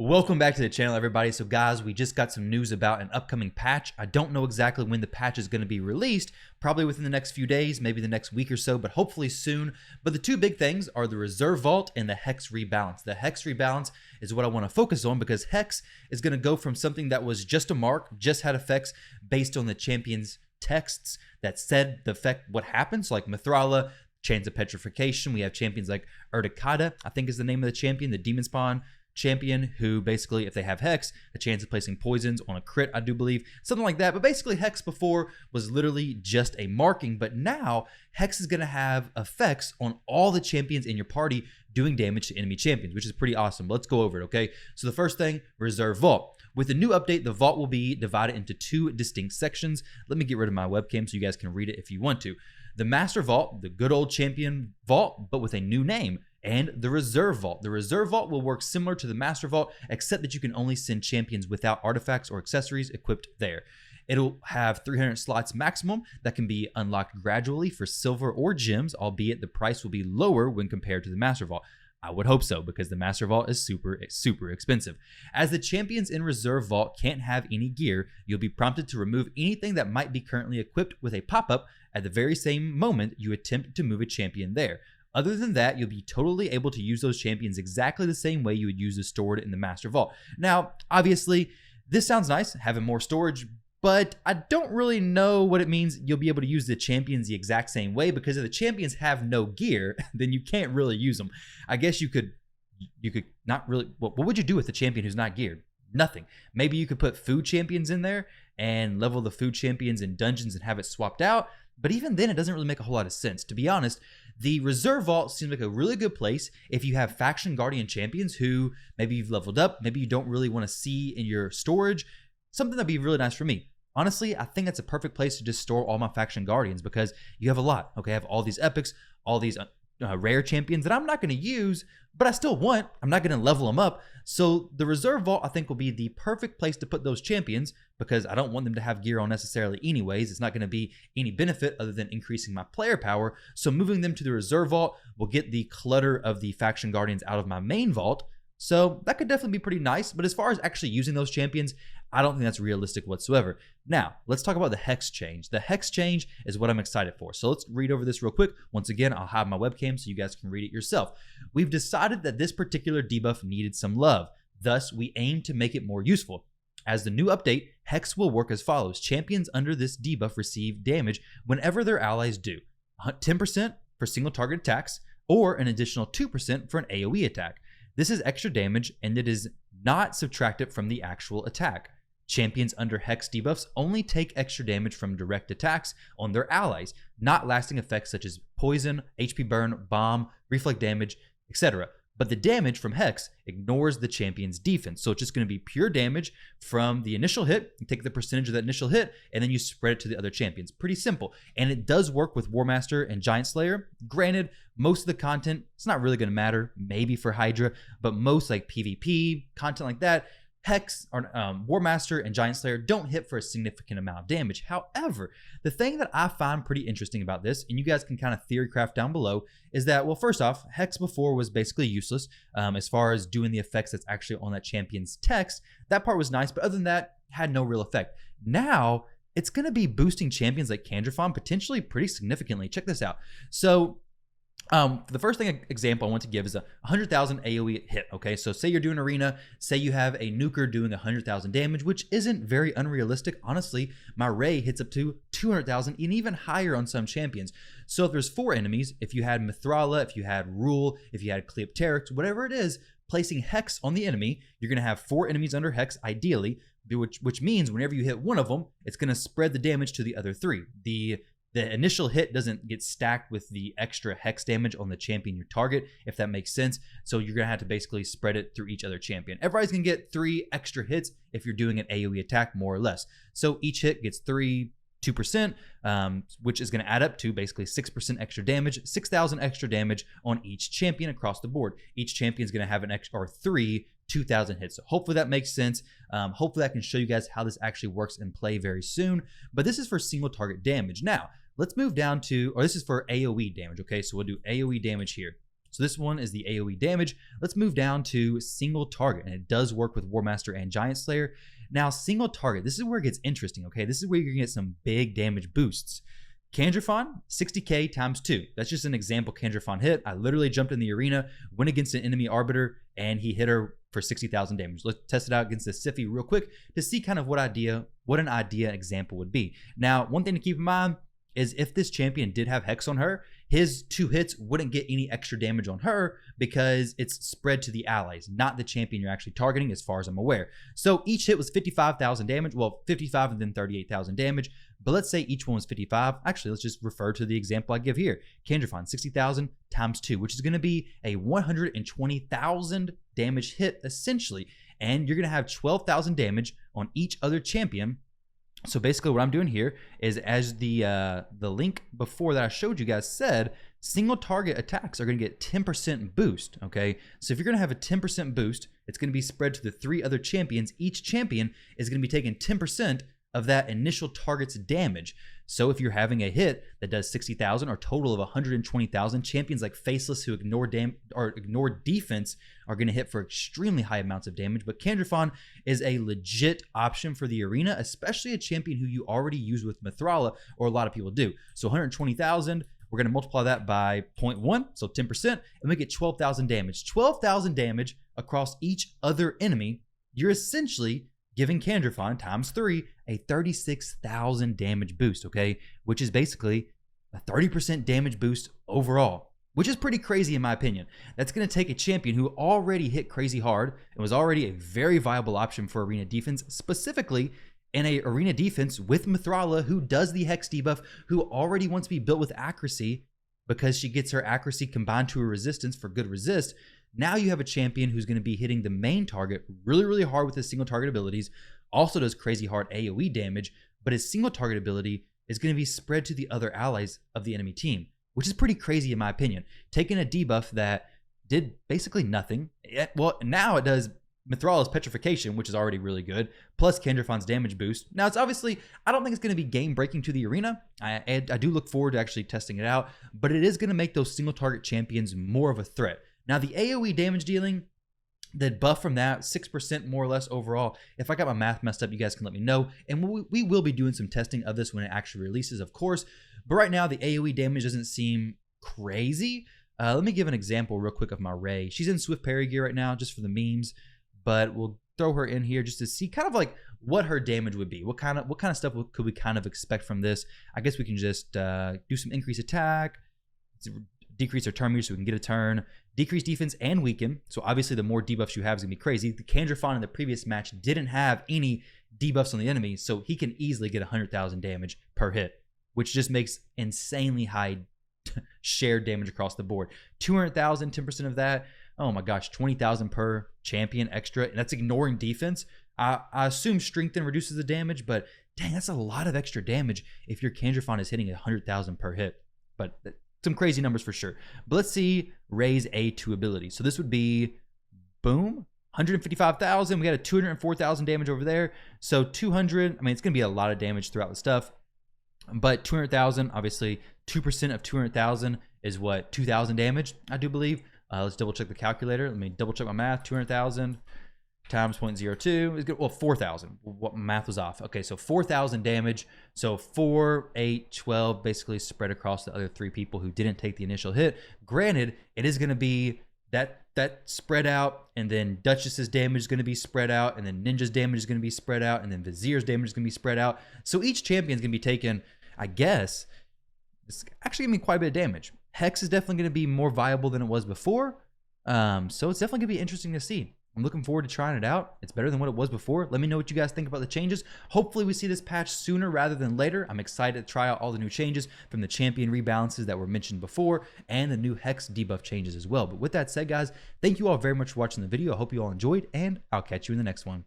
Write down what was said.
Welcome back to the channel, everybody. So guys, we just got some news about an upcoming patch. I don't know exactly when the patch is going to be released, probably within the next few days, maybe the next week or so, but hopefully soon. But the two big things are the Reserve Vault and the Hex Rebalance. The Hex Rebalance is what I want to focus on because Hex is going to go from something that was just a mark, just had effects based on the champion's texts that said the effect what happens, like Mithrala, Chains of Petrification. We have champions like Urticata, I think is the name of the champion, the Demon Spawn champion, who basically, if they have Hex, a chance of placing poisons on a crit, I do believe, something like that. But basically, Hex before was literally just a marking, but now Hex is going to have effects on all the champions in your party doing damage to enemy champions, which is pretty awesome. Let's go over it, okay? So the first thing, Reserve Vault. With the new update, the vault will be divided into two distinct sections. Let me get rid of my webcam so you guys can read it if you want to. The Master Vault, the good old champion vault, but with a new name, and the Reserve Vault. The Reserve Vault will work similar to the Master Vault, except that you can only send champions without artifacts or accessories equipped there. It'll have 300 slots maximum that can be unlocked gradually for silver or gems, albeit the price will be lower when compared to the Master Vault. I would hope so, because the Master Vault is super expensive. As the champions in Reserve Vault can't have any gear, you'll be prompted to remove anything that might be currently equipped with a pop-up at the very same moment you attempt to move a champion there. Other than that, you'll be totally able to use those champions exactly the same way you would use the stored in the Master Vault. Now, obviously, this sounds nice, having more storage, but I don't really know what it means you'll be able to use the champions the exact same way, because if the champions have no gear, then you can't really use them. I guess you could not really, what would you do with the champion who's not geared? Nothing. Maybe you could put food champions in there and level the food champions in dungeons and have it swapped out. But even then, it doesn't really make a whole lot of sense. To be honest, the Reserve Vault seems like a really good place if you have Faction Guardian champions who maybe you've leveled up, maybe you don't really want to see in your storage. Something that'd be really nice for me. Honestly, I think that's a perfect place to just store all my Faction Guardians, because you have a lot. Okay, I have all these epics, all these rare champions that I'm not going to use, but I still want. I'm not going to level them up. So the Reserve Vault, I think, will be the perfect place to put those champions, because I don't want them to have gear on necessarily anyways. It's not going to be any benefit other than increasing my player power. So moving them to the Reserve Vault will get the clutter of the Faction Guardians out of my main vault. So that could definitely be pretty nice. But as far as actually using those champions, I don't think that's realistic whatsoever. Now, let's talk about the Hex Change. The Hex Change is what I'm excited for. So let's read over this real quick. Once again, I'll hide my webcam so you guys can read it yourself. We've decided that this particular debuff needed some love. Thus, we aim to make it more useful. As the new update, Hex will work as follows. Champions under this debuff receive damage whenever their allies do. 10% for single target attacks, or an additional 2% for an AoE attack. This is extra damage, and it is not subtracted from the actual attack. Champions under Hex debuffs only take extra damage from direct attacks on their allies, not lasting effects such as poison, HP burn, bomb, reflect damage, etc. But the damage from Hex ignores the champion's defense. So it's just going to be pure damage from the initial hit. You take the percentage of that initial hit, and then you spread it to the other champions. Pretty simple. And it does work with War Master and Giant Slayer. Granted, most of the content, it's not really going to matter. Maybe for Hydra, but most like PvP, content like that, Hex, or War Master and Giant Slayer don't hit for a significant amount of damage. However, the thing that I find pretty interesting about this, and you guys can kind of theory craft down below, is that, well, first off, Hex before was basically useless as far as doing the effects that's actually on that champion's text. That part was nice, but other than that, had no real effect. Now, it's going to be boosting champions like Candrafon potentially pretty significantly. Check this out. So, the first example I want to give is a 100,000 AoE hit. Okay, so say you're doing arena, say you have a nuker doing 100,000 damage, which isn't very unrealistic. Honestly, my Ray hits up to 200,000 and even higher on some champions. So if there's 4 enemies, if you had Mithrala, if you had Rule, if you had Cleopteryx, whatever it is, placing Hex on the enemy, you're going to have 4 enemies under Hex ideally, which means whenever you hit one of them, it's going to spread the damage to the other 3. The initial hit doesn't get stacked with the extra Hex damage on the champion you target, if that makes sense. So you're going to have to basically spread it through each other champion. Everybody's going to get 3 extra hits if you're doing an AoE attack, more or less. So each hit gets 2%, which is going to add up to basically 6% extra damage, 6,000 extra damage on each champion across the board. Each champion is going to have an extra, or 3 2,000 hits. So hopefully that makes sense. Hopefully I can show you guys how this actually works in play very soon. But this is for single target damage. Now, let's move down to, or this is for AoE damage, okay? So we'll do AoE damage here. So this one is the AoE damage. Let's move down to single target, and it does work with War Master and Giant Slayer. Now, single target, this is where it gets interesting, okay? This is where you're gonna get some big damage boosts. Kandrafon, 60k times 2. That's just an example Kandrafon hit. I literally jumped in the arena, went against an enemy arbiter, and he hit her for 60,000 damage. Let's test it out against the Siphi real quick to see kind of what an idea example would be. Now, one thing to keep in mind is if this champion did have Hex on her, his 2 hits wouldn't get any extra damage on her because it's spread to the allies, not the champion you're actually targeting, as far as I'm aware. So each hit was 55,000 damage. Well, 55 and then 38,000 damage. But let's say each one was 55. Actually, let's just refer to the example I give here. Kandrafon, 60,000 times 2, which is going to be a 120,000 damage hit, essentially. And you're going to have 12,000 damage on each other champion. So basically what I'm doing here is, as the link before that I showed you guys said, single target attacks are going to get 10% boost, okay? So if you're going to have a 10% boost, it's going to be spread to the 3 other champions. Each champion is going to be taking 10% of that initial target's damage. So if you're having a hit that does 60,000 or total of 120,000, champions like Faceless who ignore defense are going to hit for extremely high amounts of damage. But Kandrafon is a legit option for the arena, especially a champion who you already use with Mithrala, or a lot of people do. So 120,000, we're going to multiply that by 0.1, so 10%, and we get 12,000 damage. 12,000 damage across each other enemy. You're essentially giving Kandrafon times 3 a 36,000 damage boost, okay? Which is basically a 30% damage boost overall, which is pretty crazy in my opinion. That's going to take a champion who already hit crazy hard and was already a very viable option for arena defense, specifically in a arena defense with Mithrala, who does the Hex debuff, who already wants to be built with accuracy because she gets her accuracy combined to her resistance for good resist. Now you have a champion who's going to be hitting the main target really, really hard with his single target abilities, also does crazy hard AoE damage, but his single target ability is going to be spread to the other allies of the enemy team, which is pretty crazy in my opinion. Taking a debuff that did basically nothing. Well, now it does Mithrala's Petrification, which is already really good, plus Kandrafon's damage boost. Now, it's obviously, I don't think it's going to be game-breaking to the arena. I do look forward to actually testing it out, but it is going to make those single target champions more of a threat. Now, the AoE damage dealing, the buff from that, 6% more or less overall. If I got my math messed up, you guys can let me know. And we will be doing some testing of this when it actually releases, of course. But right now, the AoE damage doesn't seem crazy. Let me give an example real quick of my Ray. She's in Swift Parry gear right now, just for the memes. But we'll throw her in here just to see kind of like what her damage would be. What kind of stuff could we kind of expect from this? I guess we can just do some increased attack, decrease our turn meter so we can get a turn, decrease defense and weaken. So obviously the more debuffs you have is going to be crazy. The Kandrafon in the previous match didn't have any debuffs on the enemy, so he can easily get 100,000 damage per hit, which just makes insanely high shared damage across the board. 200,000, 10% of that. Oh my gosh, 20,000 per champion extra, and that's ignoring defense. I assume strengthen reduces the damage, but dang, that's a lot of extra damage if your Kandrafon is hitting 100,000 per hit. But some crazy numbers for sure. But let's see Ray's A2 ability. So this would be, boom, 155,000. We got a 204,000 damage over there. So 200, I mean, it's going to be a lot of damage throughout the stuff. But 200,000, obviously, 2% of 200,000 is what, 2,000 damage, I do believe. Let's double check the calculator. Let me double check my math. 200,000 times 0.02 is good. Well, 4,000. What math was off? Okay, so 4,000 damage. So 4, 8, 12, basically spread across the other 3 people who didn't take the initial hit. Granted, it is going to be that spread out, and then Duchess's damage is going to be spread out, and then Ninja's damage is going to be spread out, and then Vizier's damage is going to be spread out. So each champion is going to be taking, I guess, it's actually going to be quite a bit of damage. Hex is definitely going to be more viable than it was before. So it's definitely going to be interesting to see. I'm looking forward to trying it out. It's better than what it was before. Let me know what you guys think about the changes. Hopefully we see this patch sooner rather than later. I'm excited to try out all the new changes from the champion rebalances that were mentioned before and the new Hex debuff changes as well. But with that said, guys, thank you all very much for watching the video. I hope you all enjoyed, and I'll catch you in the next one.